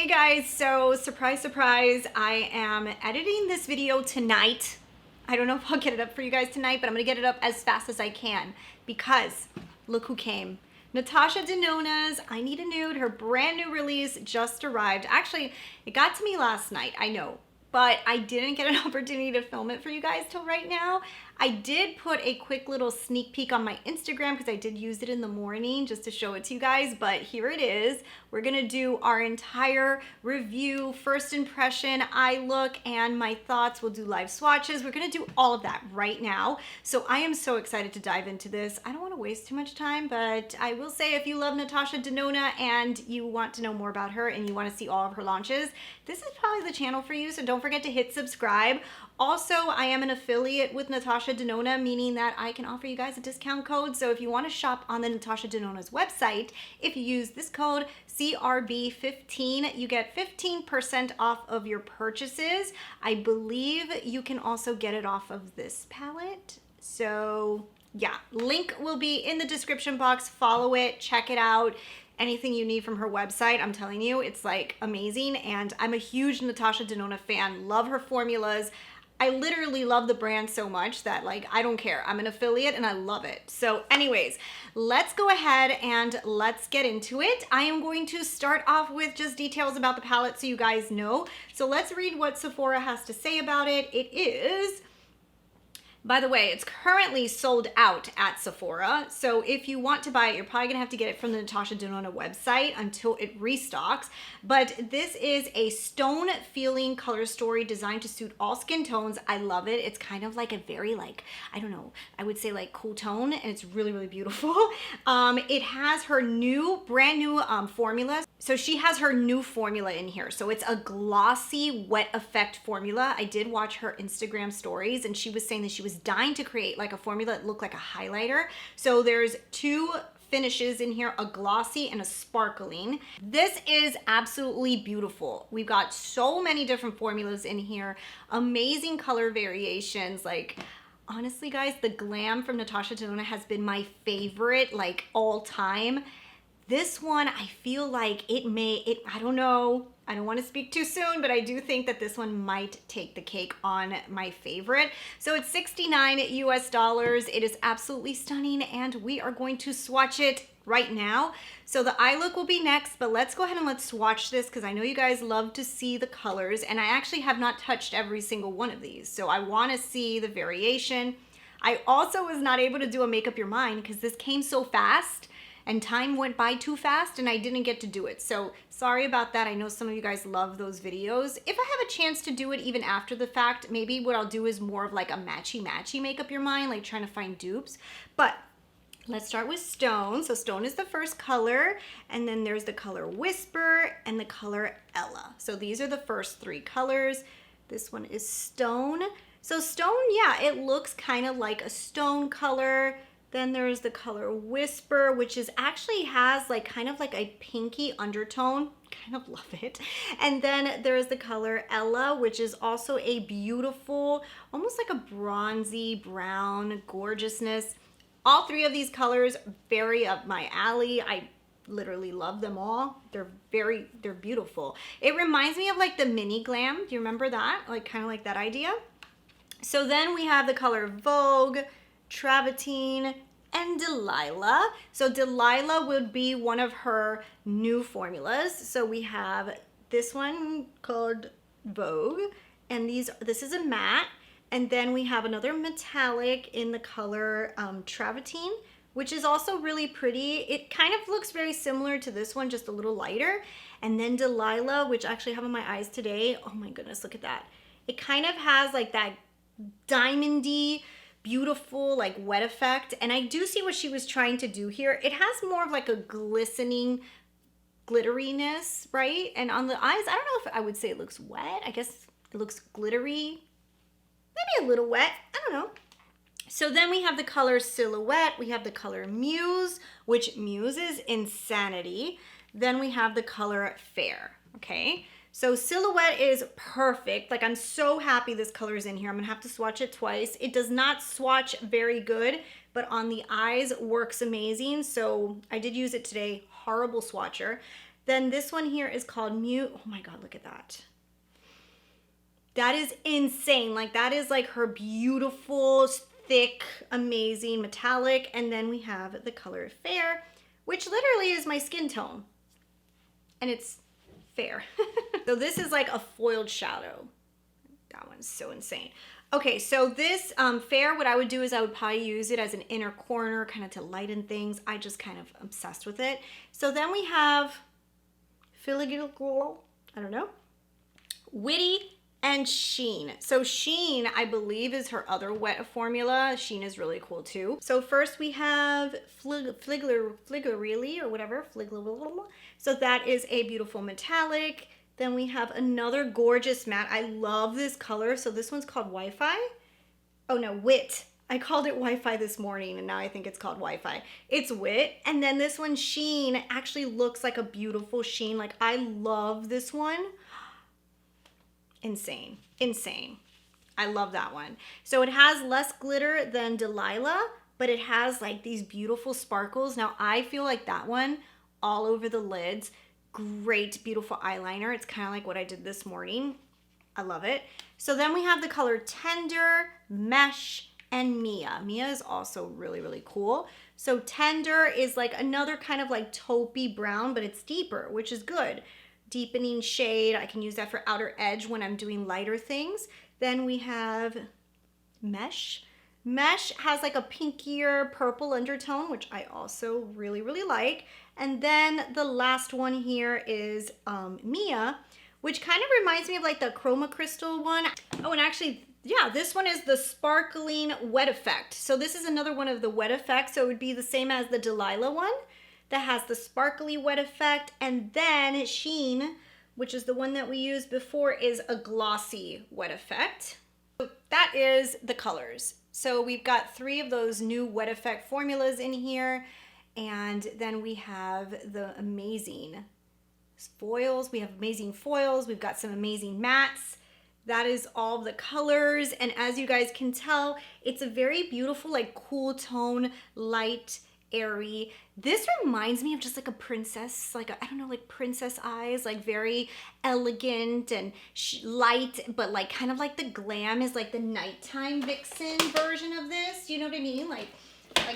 Hey guys, so surprise, surprise, I am editing this video tonight. I don't know if I'll get it up for you guys tonight, but I'm gonna get it up as fast as I can because look who came. Natasha Denona's I Need a Nude, her brand new release just arrived. Actually, it got to me last night, I know, but I didn't get an opportunity to film it for you guys till right now. I did put a quick little sneak peek on my Instagram because I did use it in the morning just to show it to you guys, but here it is. We're gonna do our entire review, first impression, eye look, and my thoughts. We'll do live swatches. We're gonna do all of that right now. So I am so excited to dive into this. I don't wanna waste too much time, but I will say if you love Natasha Denona and you want to know more about her and you wanna see all of her launches, this is probably the channel for you, so don't forget to hit subscribe. Also, I am an affiliate with Natasha Denona, meaning that I can offer you guys a discount code. So if you want to shop on the Natasha Denona's website, if you use this code CRB15, you get 15% off of your purchases. I believe you can also get it off of this palette. So yeah, link will be in the description box. Follow it, check it out. Anything you need from her website, I'm telling you, it's like amazing. And I'm a huge Natasha Denona fan, love her formulas. I literally love the brand so much that like, I don't care. I'm an affiliate and I love it. So anyways, let's go ahead and let's get into it. I am going to start off with just details about the palette so you guys know. So let's read what Sephora has to say about it. It is, by the way, it's currently sold out at Sephora. So if you want to buy it, you're probably gonna have to get it from the Natasha Denona website until it restocks. But this is a stone feeling color story designed to suit all skin tones. I love it. It's kind of like a very like, I don't know, I would say like cool tone, and it's really, really beautiful. It has her new, brand new formula. So she has her new formula in here. So it's a glossy wet effect formula. I did watch her Instagram stories and she was saying that she was dying to create like a formula that looked like a highlighter. So there's two finishes in here, a glossy and a sparkling. This is absolutely beautiful. We've got so many different formulas in here, amazing color variations. Like honestly guys, the glam from Natasha Denona has been my favorite like all time. This one, I feel like I don't know, I don't want to speak too soon, but I do think that this one might take the cake on my favorite. So it's $69 US. It is absolutely stunning, and we are going to swatch it right now. So the eye look will be next, but let's go ahead and let's swatch this because I know you guys love to see the colors, and I actually have not touched every single one of these. So I want to see the variation. I also was not able to do a make up your mind because this came so fast. And time went by too fast and I didn't get to do it. So sorry about that. I know some of you guys love those videos. If I have a chance to do it even after the fact, maybe what I'll do is more of like a matchy make up your mind, like trying to find dupes. But let's start with Stone. So Stone is the first color, and then there's the color Whisper and the color Ella. So these are the first three colors. This one is Stone. So Stone, yeah, it looks kind of like a stone color. Then there's the color Whisper, which is actually has like kind of like a pinky undertone. Kind of love it. And then there's the color Ella, which is also a beautiful, almost like a bronzy brown gorgeousness. All three of these colors very up my alley. I literally love them all. They're beautiful. It reminds me of like the mini glam. Do you remember that? Like kind of like that idea. So then we have the color Vogue, Travertine, and Delilah. So Delilah would be one of her new formulas. So we have this one called Vogue, and this is a matte. And then we have another metallic in the color Travertine, which is also really pretty. It kind of looks very similar to this one, just a little lighter. And then Delilah, which I actually have on my eyes today. Oh my goodness, look at that. It kind of has like that diamondy, beautiful like wet effect, and I do see what she was trying to do here. It has more of like a glistening glitteriness, right? And on the eyes, I don't know if I would say it looks wet. I guess it looks glittery, maybe a little wet, I don't know. So then we have the color Silhouette, we have the color Muse, which Muse is Insanity. Then we have the color Fair, okay? So Silhouette is perfect. Like I'm so happy this color is in here. I'm gonna have to swatch it twice. It does not swatch very good, but on the eyes works amazing. So I did use it today, horrible swatcher. Then this one here is called Mute. Oh my God, look at that. That is insane. Like that is like her beautiful, thick, amazing metallic. And then we have the color Fair, which literally is my skin tone. And it's fair. So this is like a foiled shadow. That one's so insane. Okay, so this Fair, what I would do is I would probably use it as an inner corner, kind of to lighten things. I just kind of obsessed with it. So then we have Filigree, I don't know, Witty, and Sheen. So Sheen, I believe, is her other wet formula. Sheen is really cool too. So first we have Fliglorili or whatever. So that is a beautiful metallic. Then we have another gorgeous matte. I love this color. So this one's called Wi-Fi. Oh no, Wit. I called it Wi-Fi this morning and now I think it's called Wi-Fi. It's Wit. And then this one, Sheen, actually looks like a beautiful sheen. Like I love this one. Insane, insane. I love that one. So it has less glitter than Delilah, but it has like these beautiful sparkles. Now I feel like that one all over the lids. Great, beautiful eyeliner. It's kind of like what I did this morning. I love it. So then we have the color Tender, Mesh, and Mia. Mia is also really, really cool. So Tender is like another kind of like taupey brown, but it's deeper, which is good. Deepening shade. I can use that for outer edge when I'm doing lighter things. Then we have Mesh. Mesh has like a pinkier purple undertone, which I also really, really like. And then the last one here is Mia, which kind of reminds me of like the Chroma Crystal one. Oh, and actually, yeah, this one is the Sparkling Wet Effect. So this is another one of the wet effects. So it would be the same as the Delilah one that has the sparkly wet effect. And then Sheen, which is the one that we used before, is a glossy wet effect. So that is the colors. So we've got 3 of those new wet effect formulas in here. And then we have the amazing foils. We have amazing foils. We've got some amazing mattes. That is all the colors. And as you guys can tell, it's a very beautiful, like cool tone, light, airy. This reminds me of just like a princess, like I don't know, like princess eyes, like very elegant and light, but like kind of like the glam is like the nighttime vixen version of this. You know what I mean? Like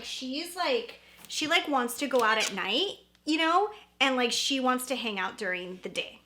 she's like, she like wants to go out at night, you know, and like she wants to hang out during the day.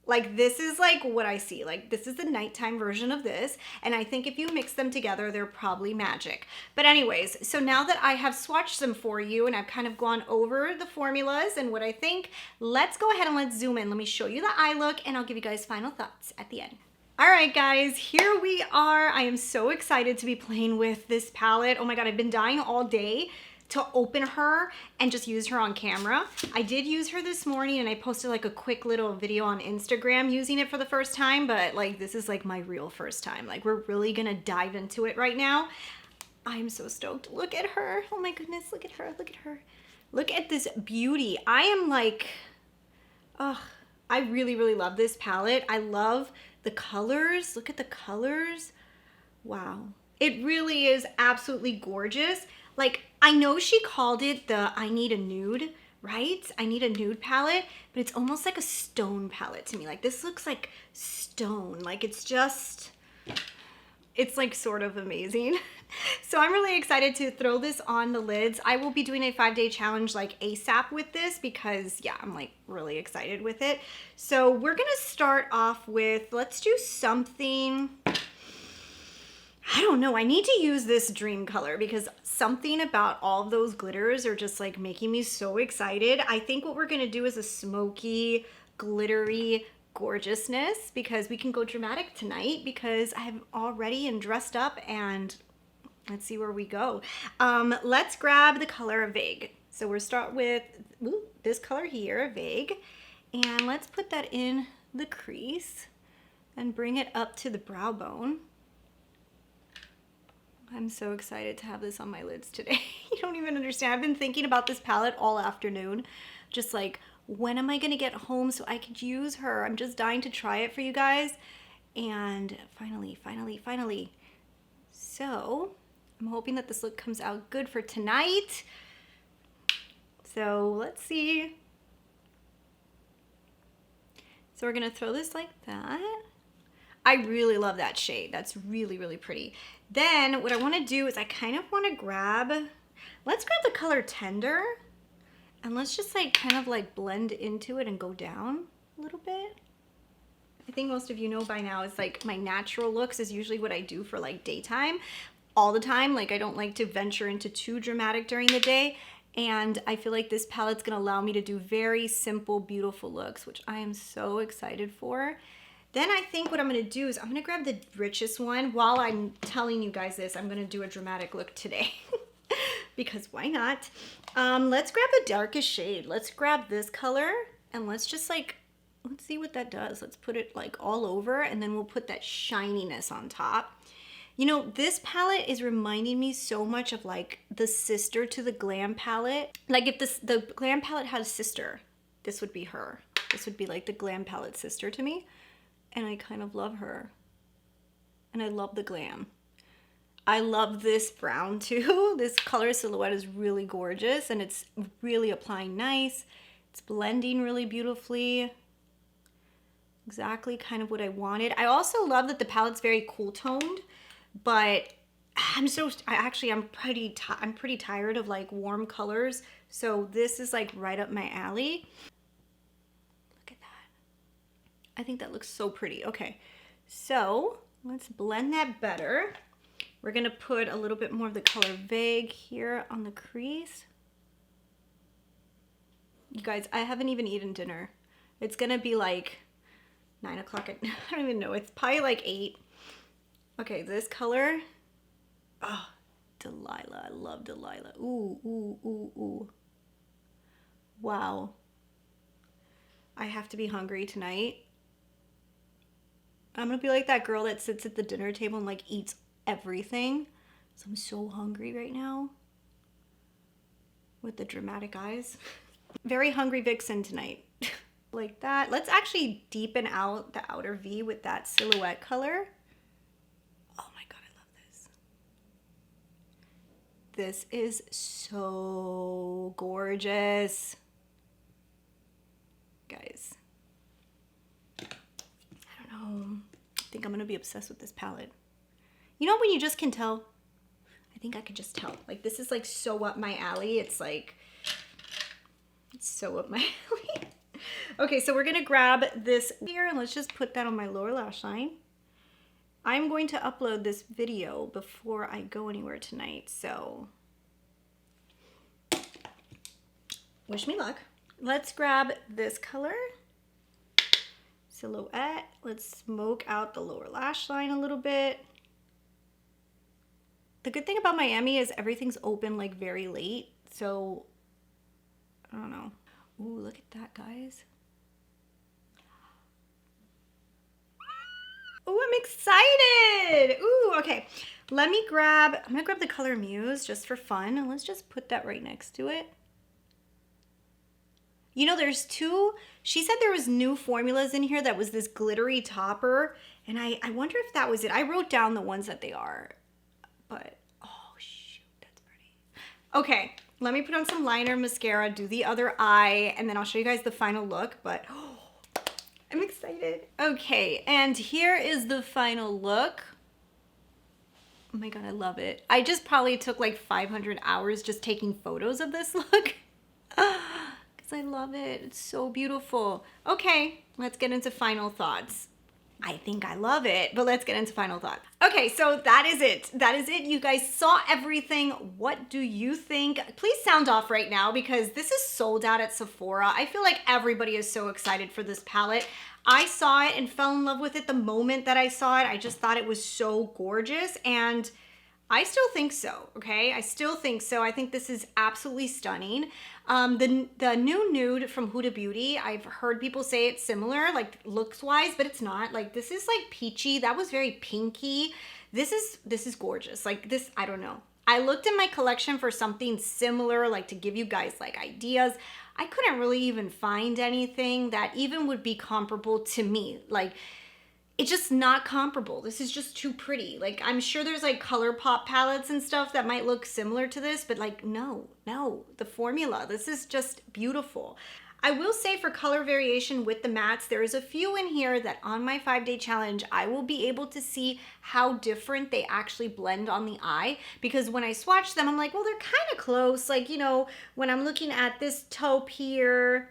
Like this is like what I see. Like this is the nighttime version of this. And I think if you mix them together, they're probably magic. But anyways, so now that I have swatched them for you and I've kind of gone over the formulas and what I think, let's go ahead and let's zoom in. Let me show you the eye look and I'll give you guys final thoughts at the end. All right, guys, here we are. I am so excited to be playing with this palette. Oh my God, I've been dying all day to open her and just use her on camera. I did use her this morning and I posted like a quick little video on Instagram using it for the first time, but like this is like my real first time. Like we're really gonna dive into it right now. I'm so stoked. Look at her. Oh my goodness, look at her, look at her. Look at this beauty. I am like, oh, I really, really love this palette. I love the colors. Look at the colors. Wow. It really is absolutely gorgeous. Like, I know she called it the I Need a Nude, right? I Need a Nude palette, but it's almost like a stone palette to me. Like, this looks like stone. Like, it's just, it's like sort of amazing. So I'm really excited to throw this on the lids. I will be doing a 5-day challenge like ASAP with this because yeah, I'm like really excited with it. So we're gonna start off with, let's do something, I don't know, I need to use this dream color because something about all of those glitters are just like making me so excited. I think what we're gonna do is a smoky, glittery gorgeousness because we can go dramatic tonight because I have all ready and dressed up and let's see where we go. Let's grab the color Vague. So we'll start with this color here, Vague, and let's put that in the crease and bring it up to the brow bone. I'm so excited to have this on my lids today. You don't even understand. I've been thinking about this palette all afternoon. Just like, when am I gonna get home so I could use her? I'm just dying to try it for you guys. And finally. So, I'm hoping that this look comes out good for tonight. So, let's see. So we're gonna throw this like that. I really love that shade. That's really, really pretty. Then what I wanna do is I kind of wanna let's grab the color Tender, and let's just like kind of like blend into it and go down a little bit. I think most of you know by now, it's like my natural looks is usually what I do for like daytime all the time. Like I don't like to venture into too dramatic during the day. And I feel like this palette's gonna allow me to do very simple, beautiful looks, which I am so excited for. Then I think what I'm gonna do is I'm gonna grab the richest one. While I'm telling you guys this, I'm gonna do a dramatic look today because why not? Let's grab the darkest shade. Let's grab this color and let's just like, let's see what that does. Let's put it like all over and then we'll put that shininess on top. You know, this palette is reminding me so much of like the sister to the Glam palette. Like if the Glam palette had a sister, this would be her. This would be like the Glam palette sister to me. And I kind of love her. And I love the Glam. I love this brown too. This color silhouette is really gorgeous and it's really applying nice. It's blending really beautifully. Exactly kind of what I wanted. I also love that the palette's very cool toned, but I'm pretty tired of like warm colors. So this is like right up my alley. Look at that. I think that looks so pretty. Okay, so let's blend that better. We're gonna put a little bit more of the color Vague here on the crease. You guys, I haven't even eaten dinner. It's gonna be like 9 o'clock. I don't even know. It's probably like 8. Okay, this color. Oh, Delilah. I love Delilah. Ooh, ooh, ooh, ooh. Wow. I have to be hungry tonight. I'm gonna be like that girl that sits at the dinner table and like eats everything. So I'm so hungry right now. With the dramatic eyes. Very hungry vixen tonight. Like that. Let's actually deepen out the outer V with that silhouette color. Oh my God, I love this. This is so gorgeous. Guys, I don't know. I think I'm gonna be obsessed with this palette. You know when you just can tell? I think I could just tell. Like this is like so up my alley. It's like, it's so up my alley. Okay, so we're gonna grab this here and let's just put that on my lower lash line. I'm going to upload this video before I go anywhere tonight, so wish me luck. Let's grab this color, Silhouette. Let's smoke out the lower lash line a little bit. The good thing about Miami is everything's open like very late, so I don't know. Ooh, look at that, guys. Ooh, I'm excited. Ooh, okay. I'm gonna grab the color Muse just for fun, and let's just put that right next to it. You know, there's two, she said there was new formulas in here that was this glittery topper, and I wonder if that was it. I wrote down the ones that they are, but, oh shoot, that's pretty. Okay, let me put on some liner, mascara, do the other eye, and then I'll show you guys the final look, but oh, I'm excited. Okay, and here is the final look. Oh my God, I love it. I just probably took like 500 hours just taking photos of this look. Because I love it. It's so beautiful. Okay, let's get into final thoughts. I think I love it, but let's get into final thoughts. Okay, so that is it. That is it. You guys saw everything. What do you think? Please sound off right now because this is sold out at Sephora. I feel like everybody is so excited for this palette. I saw it and fell in love with it the moment that I saw it. I just thought it was so gorgeous, and I still think so, okay? I still think so. I think this is absolutely stunning. The new Nude from Huda Beauty, I've heard people say it's similar, like looks-wise, but it's not. Like this is like peachy. That was very pinky. This is gorgeous. Like this, I don't know. I looked in my collection for something similar, like to give you guys like ideas. I couldn't really even find anything that even would be comparable to me. Like, it's just not comparable. This is just too pretty. Like, I'm sure there's like ColourPop palettes and stuff that might look similar to this, but like, no, the formula, this is just beautiful. I will say for color variation with the mattes, there is a few in here that on my 5-day challenge, I will be able to see how different they actually blend on the eye. Because when I swatch them, I'm like, well, they're kind of close. Like, you know, when I'm looking at this taupe here,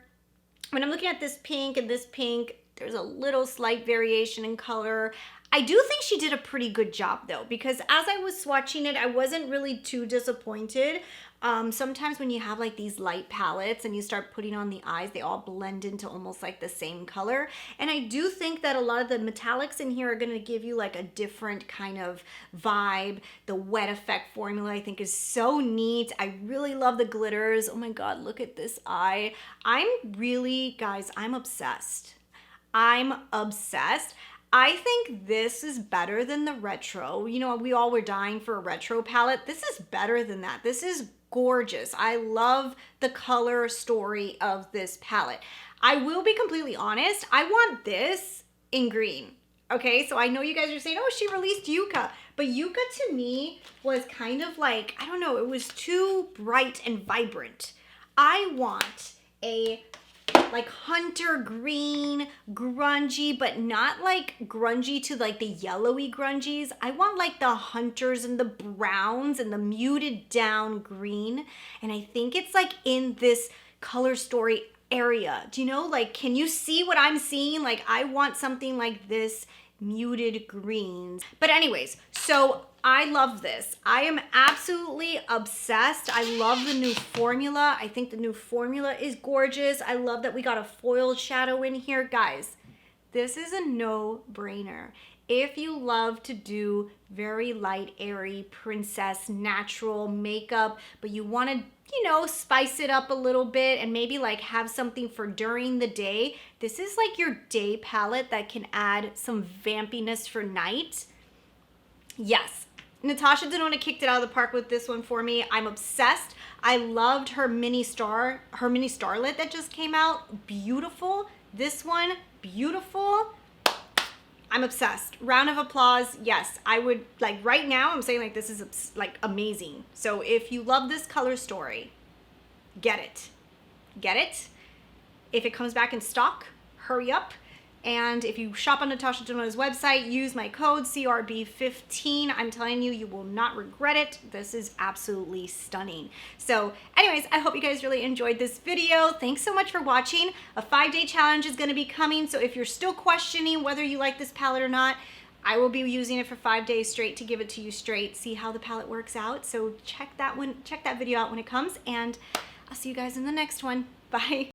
when I'm looking at this pink and this pink, there's a little slight variation in color. I do think she did a pretty good job though, because as I was swatching it, I wasn't really too disappointed. Sometimes when you have like these light palettes and you start putting on the eyes, they all blend into almost like the same color. And I do think that a lot of the metallics in here are gonna give you like a different kind of vibe. The wet effect formula I think is so neat. I really love the glitters. Oh my God, look at this eye. I'm really, guys, I'm obsessed. I'm obsessed. I think this is better than the retro. You know, we all were dying for a retro palette. This is better than that. This is gorgeous. I love the color story of this palette. I will be completely honest. I want this in green. Okay, so I know you guys are saying, oh, she released Yucca. But Yucca to me was kind of like, I don't know, it was too bright and vibrant. I want a like hunter green, grungy, but not like grungy to like the yellowy grungies. I want like the hunters and the browns and the muted down green. And I think it's like in this color story area. Do you know, like, can you see what I'm seeing? Like, I want something like this muted greens. But anyways, so I love this. I am absolutely obsessed. I love the new formula. I think the new formula is gorgeous. I love that we got a foiled shadow in here. Guys, this is a no-brainer. If you love to do very light, airy, princess, natural makeup, but you want to, you know, spice it up a little bit and maybe like have something for during the day, this is like your day palette that can add some vampiness for night. Yes, Natasha Denona kicked it out of the park with this one for me. I'm obsessed. I loved her mini starlet that just came out. Beautiful. This one, beautiful. I'm obsessed. Round of applause. Yes, I would, like right now, I'm saying like this is like amazing. So if you love this color story, get it. Get it. If it comes back in stock, hurry up. And if you shop on Natasha Denona's website, use my code CRB15. I'm telling you, you will not regret it. This is absolutely stunning. So anyways, I hope you guys really enjoyed this video. Thanks so much for watching. A 5-day challenge is gonna be coming. So if you're still questioning whether you like this palette or not, I will be using it for 5 days straight to give it to you straight, see how the palette works out. So check that video out when it comes, and I'll see you guys in the next one. Bye.